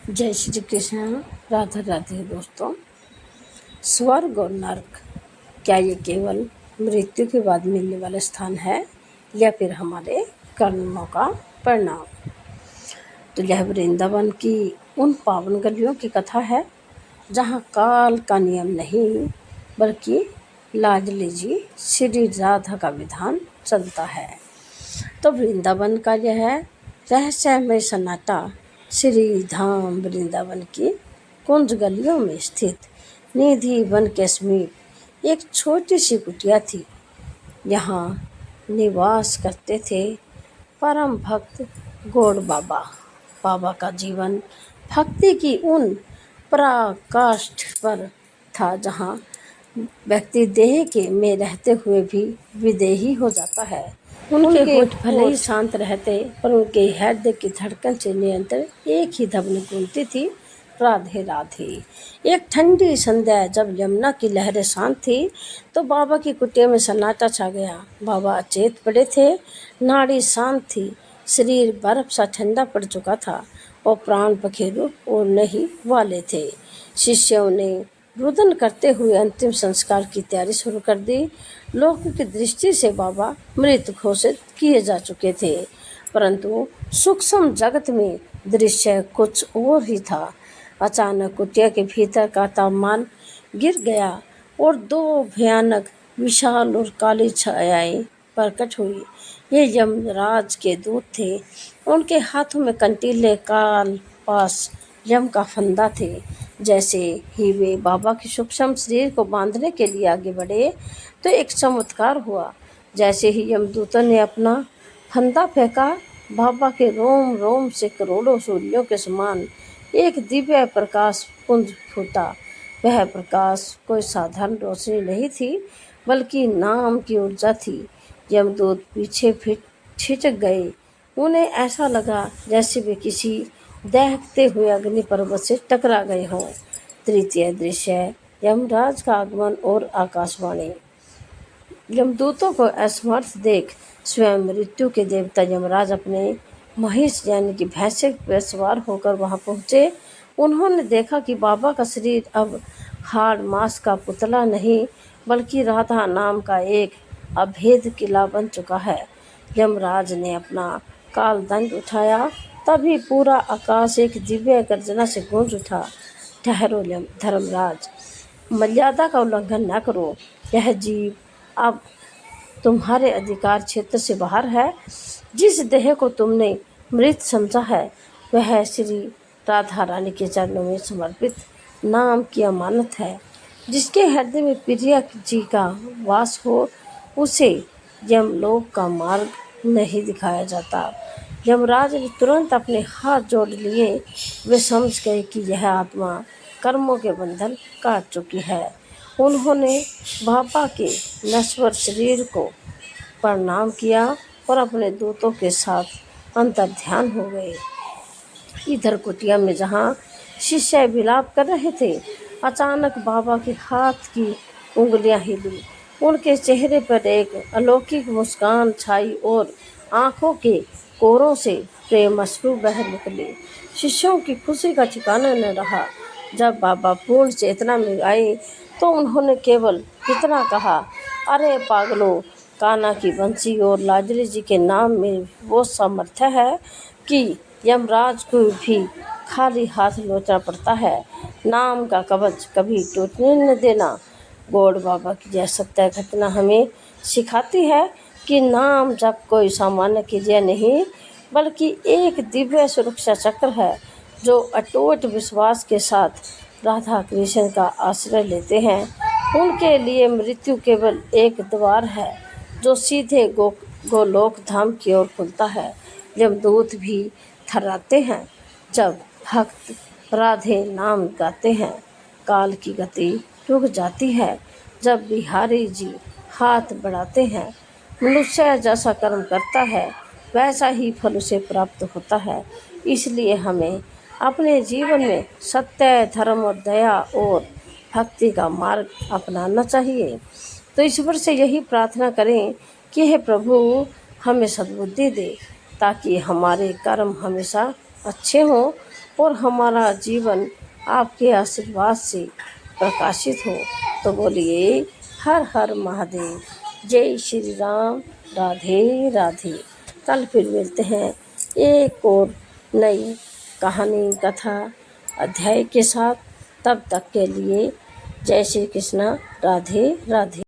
जय श्री कृष्ण। राधा राधे दोस्तों। स्वर्ग और नर्क, क्या ये केवल मृत्यु के बाद मिलने वाला स्थान है या फिर हमारे कर्मों का परिणाम? तो यह वृंदावन की उन पावन गलियों की कथा है जहाँ काल का नियम नहीं बल्कि लाडली जी श्री राधा का विधान चलता है। तो वृंदावन का यह रहस्यमय सन्नाटा श्री धाम वृंदावन की कुंज गलियों में स्थित निधि वन के समीप एक छोटी सी कुटिया थी। यहाँ निवास करते थे परम भक्त गौड़ बाबा। बाबा का जीवन भक्ति की उन पराकाष्ठ पर था जहाँ व्यक्ति देह के में रहते हुए भी विदेही हो जाता है। उनके होठ भले ही शांत रहते पर उनके हृदय की धड़कन से निरंतर एक ही धवनी गूंजती थी, राधे राधे। एक ठंडी संध्या जब यमुना की लहरें शांत थी तो बाबा की कुटिया में सन्नाटा छा गया। बाबा अचेत पड़े थे, नाड़ी शांत थी, शरीर बर्फ सा ठंडा पड़ चुका था और प्राण पखेरु उड़ने ही वाले थे। शिष्यों ने रुदन करते हुए अंतिम संस्कार की तैयारी शुरू कर दी। लोगों की दृष्टि से बाबा मृत घोषित किए जा चुके थे, परंतु सूक्ष्म जगत में दृश्य कुछ और ही था। अचानक कुटिया के भीतर का तापमान गिर गया और दो भयानक विशाल और काली छायाएं प्रकट हुई। ये यमराज के दूत थे। उनके हाथों में कंटीले काल पास यम का फंदा थे। जैसे ही वे बाबा के सूक्ष्म शरीर को बांधने के लिए आगे बढ़े तो एक चमत्कार हुआ। जैसे ही यमदूतों ने अपना फंदा फेंका, बाबा के रोम रोम से करोड़ों सूर्यों के समान एक दिव्य प्रकाश पुंज फूटा। वह प्रकाश कोई साधारण रोशनी नहीं थी बल्कि नाम की ऊर्जा थी। यमदूत पीछे छिटक गए। उन्हें ऐसा लगा जैसे वे किसी दहकते हुए अग्नि पर्वत से टकरा गए हों। तृतीय दृश्य, यमराज का आगमन और आकाशवाणी। यमदूतों को असमर्थ देख स्वयं मृत्यु के देवता यमराज अपने महिष यानी कि भैंसे पर सवार होकर वहां पहुंचे। उन्होंने देखा कि बाबा का शरीर अब हाड़ मांस का पुतला नहीं बल्कि राधा नाम का एक अभेद किला बन चुका है। यमराज ने अपना कालदंड उठाया, तभी पूरा आकाश एक दिव्य गर्जना से गूंज उठा। ठहरो धर्मराज, मर्यादा का उल्लंघन न करो। यह जीव अब तुम्हारे अधिकार क्षेत्र से बाहर है। जिस देह को तुमने मृत समझा है वह श्री राधा रानी के चरणों में समर्पित नाम की अमानत है। जिसके हृदय में प्रिया जी का वास हो उसे यमलोक का मार्ग नहीं दिखाया जाता। यमराज ने तुरंत अपने हाथ जोड़ लिए। वे समझ गए कि यह आत्मा कर्मों के बंधन काट चुकी है। उन्होंने बाबा के नश्वर शरीर को प्रणाम किया और अपने दूतों के साथ अंतर्ध्यान हो गए। इधर कुटिया में जहाँ शिष्य विलाप कर रहे थे, अचानक बाबा के हाथ की उंगलियां हिली। उनके चेहरे पर एक अलौकिक मुस्कान छाई और आंखों के कोरों से प्रेम अश्रु बह निकले। शिष्यों की खुशी का ठिकाना न रहा। जब बाबा पूर्ण चेतना में आए तो उन्होंने केवल इतना कहा, अरे पागलों, कान्हा की बंसी और लाडली जी के नाम में वो सामर्थ्य है कि यमराज को भी खाली हाथ लौटना पड़ता है। नाम का कवच कभी टूटने न देना। गौड़ बाबा की यह सत्य घटना हमें सिखाती है कि नाम जब कोई सामान्य क्रिया नहीं बल्कि एक दिव्य सुरक्षा चक्र है। जो अटूट विश्वास के साथ राधा कृष्ण का आश्रय लेते हैं उनके लिए मृत्यु केवल एक द्वार है जो सीधे गोलोक धाम की ओर खुलता है। यमदूत भी थर्राते हैं जब भक्त राधे नाम गाते हैं। काल की गति रुक जाती है जब बिहारी जी हाथ बढ़ाते हैं। मनुष्य जैसा कर्म करता है वैसा ही फल उसे प्राप्त होता है। इसलिए हमें अपने जीवन में सत्य, धर्म और दया और भक्ति का मार्ग अपनाना चाहिए। तो ईश्वर से यही प्रार्थना करें कि हे प्रभु, हमें सद्बुद्धि दे ताकि हमारे कर्म हमेशा अच्छे हों और हमारा जीवन आपके आशीर्वाद से प्रकाशित हो। तो बोलिए हर हर महादेव, जय श्री राम, राधे राधे। कल फिर मिलते हैं एक और नई कहानी, कथा, अध्याय के साथ। तब तक के लिए जय श्री कृष्णा, राधे राधे।